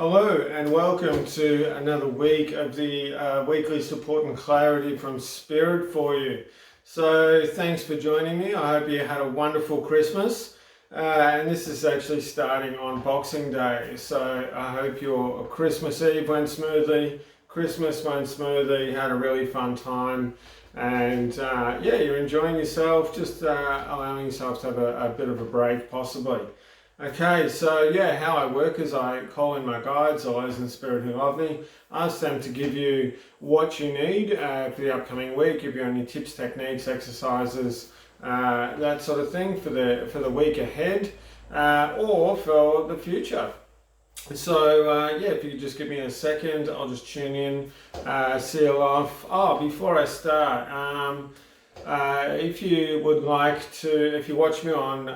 Hello and welcome to another week of the weekly support and clarity from Spirit for you. So thanks for joining me. I hope you had a wonderful Christmas. And this is actually starting on Boxing Day. So I hope your Christmas Eve went smoothly, Christmas went smoothly, had a really fun time. And you're enjoying yourself, just allowing yourself to have a bit of a break possibly. Okay, so how I work is I call in my guides, or those in spirit who love me, ask them to give you what you need for the upcoming week, give you any tips, techniques, exercises, that sort of thing for the week ahead, or for the future. So if you could just give me a second, I'll just tune in, seal off. Oh, before I start, if you would like to, if you watch me on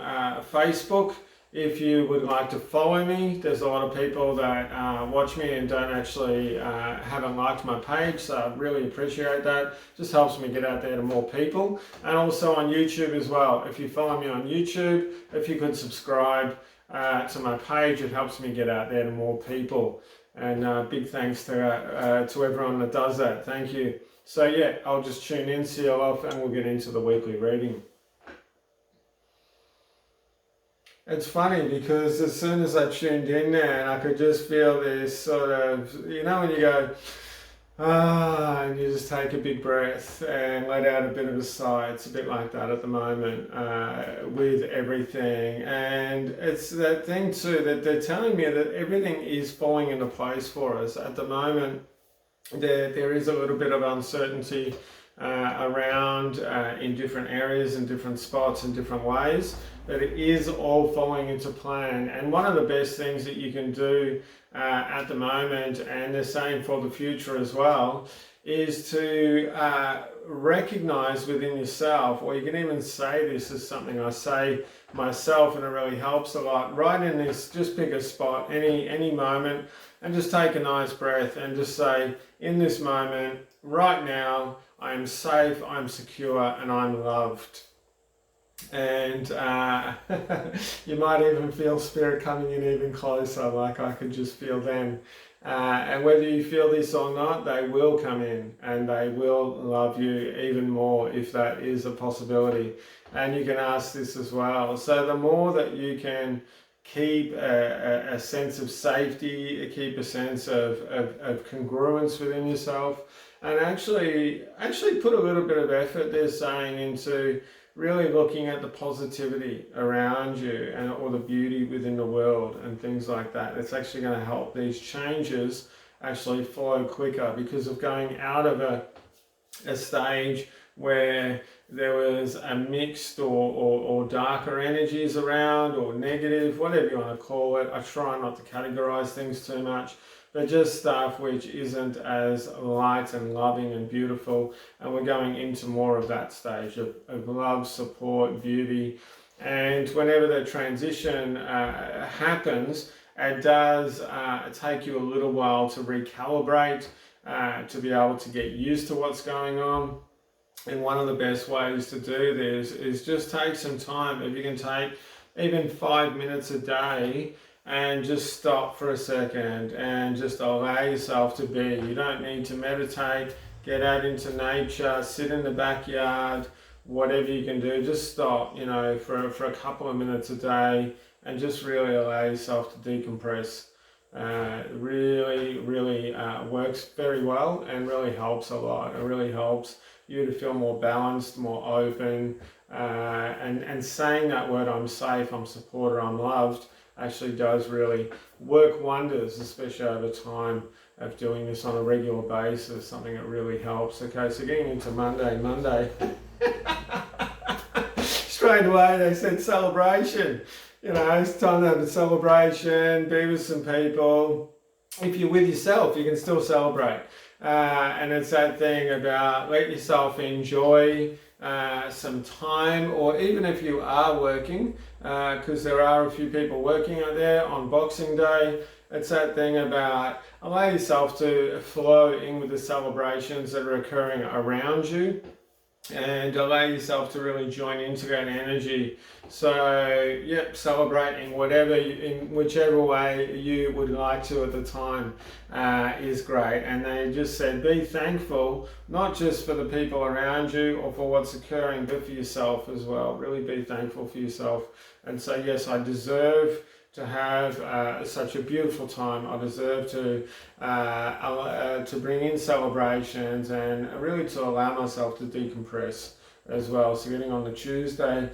Facebook, if you would like to follow me, there's a lot of people that watch me and don't actually haven't liked my page, so I really appreciate that. Just helps me get out there to more people. And also on YouTube as well. If you follow me on YouTube, if you could subscribe to my page, it helps me get out there to more people. And big thanks to everyone that does that. Thank you. So I'll just tune in, seal off, and we'll get into the weekly reading. It's funny because as soon as I tuned in there, and I could just feel this sort of, when you go, and you just take a big breath and let out a bit of a sigh. It's a bit like that at the moment with everything. And it's that thing too, that they're telling me that everything is falling into place for us. At the moment, there is a little bit of uncertainty around in different areas and different spots and different ways, but it is all falling into plan. And one of the best things that you can do at the moment, and they're saying for the future as well, is to recognize within yourself, or you can even say this as something I say myself, and it really helps a lot. Right in this, just pick a spot, any moment, and just take a nice breath and just say, in this moment, right now, I am safe, I'm secure, and I'm loved. And you might even feel spirit coming in even closer, like I could just feel them. And whether you feel this or not, they will come in and they will love you even more if that is a possibility. And you can ask this as well. So the more that you can keep a sense of safety, keep a sense of congruence within yourself, and actually put a little bit of effort, they're saying, into really looking at the positivity around you and or the beauty within the world and things like that. It's actually going to help these changes actually flow quicker, because of going out of a stage where there was a mixed or darker energies around, or negative, whatever you want to call it. I try not to categorize things too much, but just stuff which isn't as light and loving and beautiful. And we're going into more of that stage of love, support, beauty. And whenever the transition happens, it does take you a little while to recalibrate, to be able to get used to what's going on. And one of the best ways to do this is just take some time. If you can take even 5 minutes a day and just stop for a second and just allow yourself to be. You don't need to meditate, get out into nature, sit in the backyard, whatever you can do. Just stop, for a couple of minutes a day and just really allow yourself to decompress. Really works very well and really helps a lot. It really helps you to feel more balanced, more open, and saying that word, I'm safe, I'm supported, I'm loved, actually does really work wonders, especially over time of doing this on a regular basis, something that really helps. Okay, so getting into Monday, straight away they said celebration. It's time to have a celebration, be with some people. If you're with yourself, you can still celebrate. And it's that thing about let yourself enjoy some time, or even if you are working, because there are a few people working out there on Boxing Day, it's that thing about allow yourself to flow in with the celebrations that are occurring around you. and allow yourself to really join into that energy. So, yep, celebrating whatever in whichever way you would like to at the time is great. And they just said, be thankful not just for the people around you or for what's occurring, but for yourself as well. Really be thankful for yourself and say, yes, I deserve to have such a beautiful time. I deserve to bring in celebrations and really to allow myself to decompress as well. So getting on to Tuesday,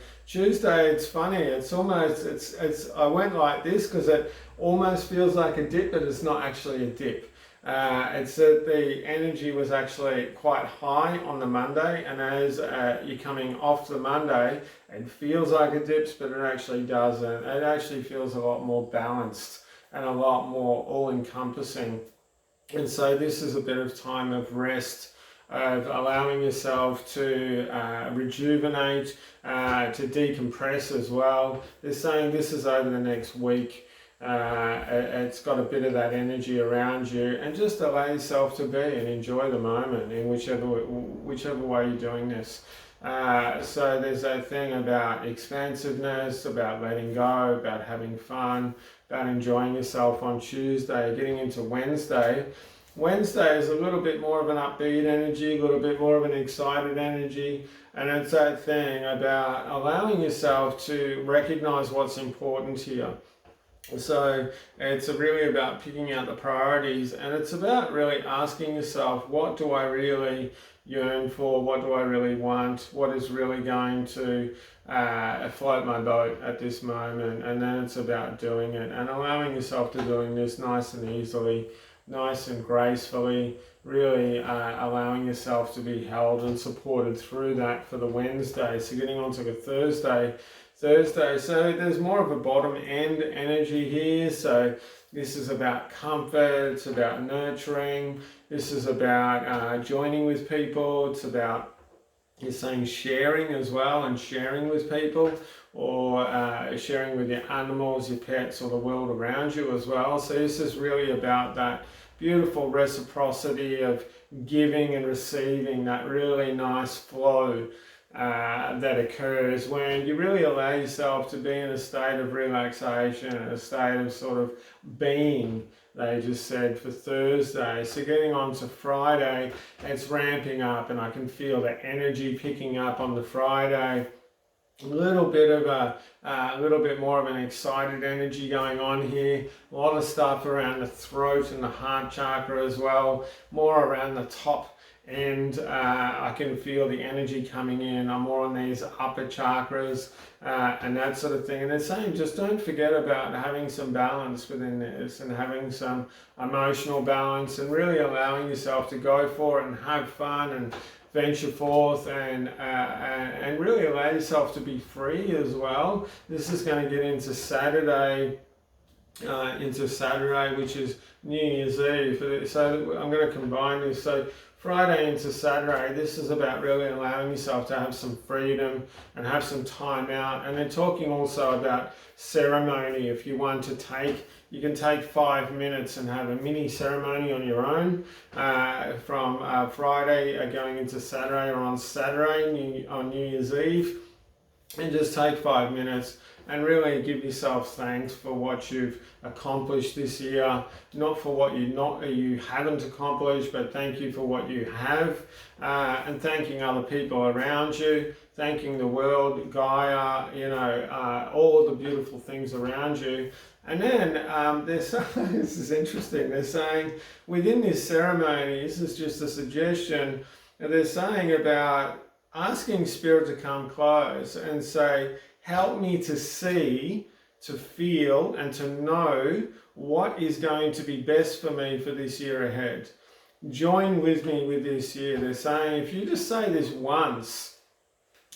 it's funny. It's almost I went like this because it almost feels like a dip, but it's not actually a dip. It's that the energy was actually quite high on the Monday, and as you're coming off the Monday, it feels like it dips, but it actually doesn't. It actually feels a lot more balanced and a lot more all-encompassing. And so this is a bit of time of rest, of allowing yourself to rejuvenate, to decompress as well. They're saying this is over the next week. It's got a bit of that energy around you, and just allow yourself to be and enjoy the moment in whichever way you're doing this. So there's that thing about expansiveness, about letting go, about having fun, about enjoying yourself on Tuesday. Getting into Wednesday. Wednesday is a little bit more of an upbeat energy, a little bit more of an excited energy, and it's that thing about allowing yourself to recognize what's important here. So it's really about picking out the priorities, and it's about really asking yourself, what do I really yearn for? What do I really want? What is really going to float my boat at this moment? And then it's about doing it and allowing yourself to doing this nice and easily, nice and gracefully, really allowing yourself to be held and supported through that for the Wednesday. So getting on to the Thursday, so there's more of a bottom end energy here. So this is about comfort, it's about nurturing, this is about joining with people, it's about, you're saying, sharing as well, and sharing with people, or sharing with your animals, your pets, or the world around you as well. So this is really about that beautiful reciprocity of giving and receiving, that really nice flow that occurs when you really allow yourself to be in a state of relaxation, a state of sort of being, they just said, for Thursday. So getting on to Friday, it's ramping up, and I can feel the energy picking up on the Friday. A little bit more of an excited energy going on here. A lot of stuff around the throat and the heart chakra as well, more around the top. And I can feel the energy coming in. I'm more on these upper chakras and that sort of thing. And they're saying, just don't forget about having some balance within this, and having some emotional balance, and really allowing yourself to go for it and have fun and venture forth, and really allow yourself to be free as well. This is going to get into Saturday, which is New Year's Eve. So I'm going to combine this. So Friday into Saturday, this is about really allowing yourself to have some freedom and have some time out. And they're talking also about ceremony. If you want to take, you can take 5 minutes and have a mini ceremony on your own from Friday going into Saturday, or on Saturday on New Year's Eve, and just take 5 minutes and really give yourself thanks for what you've accomplished this year, not for what you haven't accomplished, but thank you for what you have, and thanking other people around you, thanking the world, Gaia, all of the beautiful things around you. And then this is interesting, they're saying within this ceremony, this is just a suggestion, they're saying about asking Spirit to come close and say, help me to see, to feel, and to know what is going to be best for me for this year ahead. Join with me with this year. They're saying if you just say this once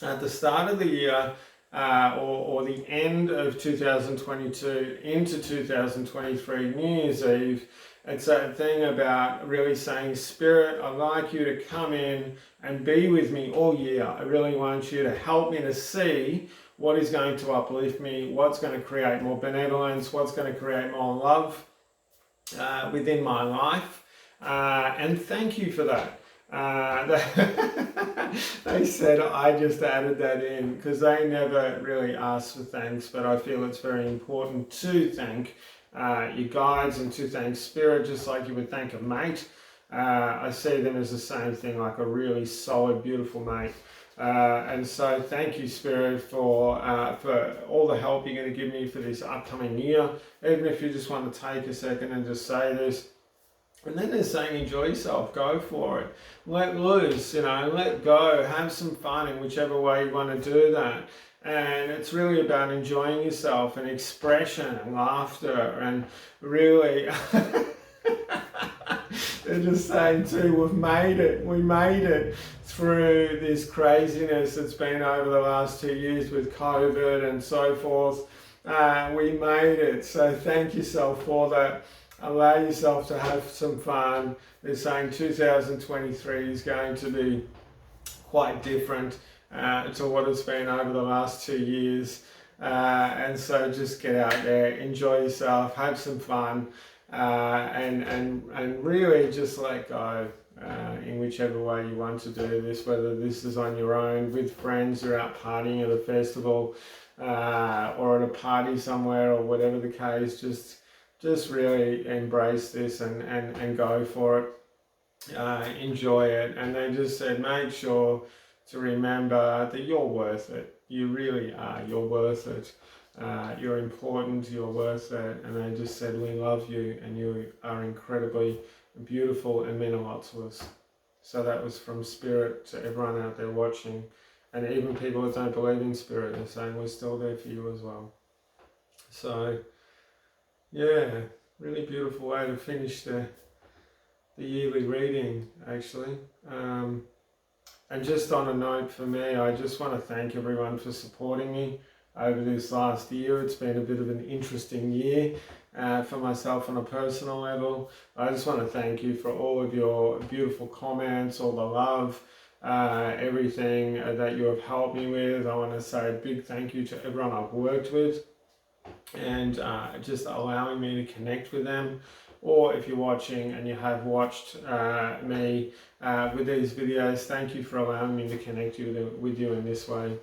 at the start of the year, or the end of 2022 into 2023, New Year's Eve, it's that thing about really saying, Spirit, I'd like you to come in and be with me all year. I really want you to help me to see what is going to uplift me, what's going to create more benevolence, what's going to create more love within my life. And thank you for that. They said I just added that in because they never really asked for thanks, but I feel it's very important to thank your guides and to thank Spirit, just like you would thank a mate. I see them as the same thing, like a really solid, beautiful mate. And so thank you, Spirit, for all the help you're going to give me for this upcoming year. Even if you just want to take a second and just say this. And then they're saying enjoy yourself, go for it. Let loose, let go, have some fun in whichever way you want to do that. And it's really about enjoying yourself and expression and laughter and really... They're just saying too, we made it through this craziness that's been over the last 2 years with COVID and so forth. We made it, so thank yourself for that. Allow yourself to have some fun. They're saying 2023 is going to be quite different to what it's been over the last 2 years. And so just get out there, enjoy yourself, have some fun. And really just let go in whichever way you want to do this, whether this is on your own, with friends, you're out partying at a festival or at a party somewhere or whatever the case, just really embrace this and go for it, enjoy it. And they just said, make sure to remember that you're worth it. You really are, you're worth it. You're important, you're worth it. And they just said, we love you and you are incredibly beautiful and mean a lot to us. So that was from Spirit to everyone out there watching. And even people that don't believe in Spirit, they're saying we're still there for you as well. So, yeah, really beautiful way to finish the yearly reading, actually. And just on a note for me, I just want to thank everyone for supporting me over this last year. It's been a bit of an interesting year for myself on a personal level. I just want to thank you for all of your beautiful comments, all the love, everything that you have helped me with. I want to say a big thank you to everyone I've worked with and just allowing me to connect with them. Or if you're watching and you have watched me with these videos, thank you for allowing me to connect with you in this way.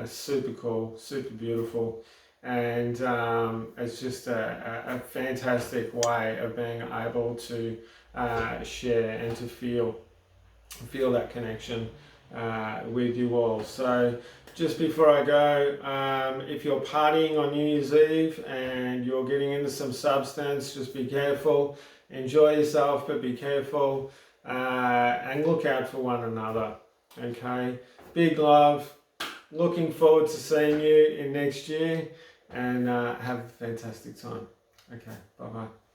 Super cool, super beautiful, and it's just a fantastic way of being able to share and to feel that connection with you all. So just before I go, if you're partying on New Year's Eve and you're getting into some substance, just be careful, enjoy yourself, but be careful and look out for one another. Okay, big love. Looking forward to seeing you in next year, and have a fantastic time. Okay, bye-bye.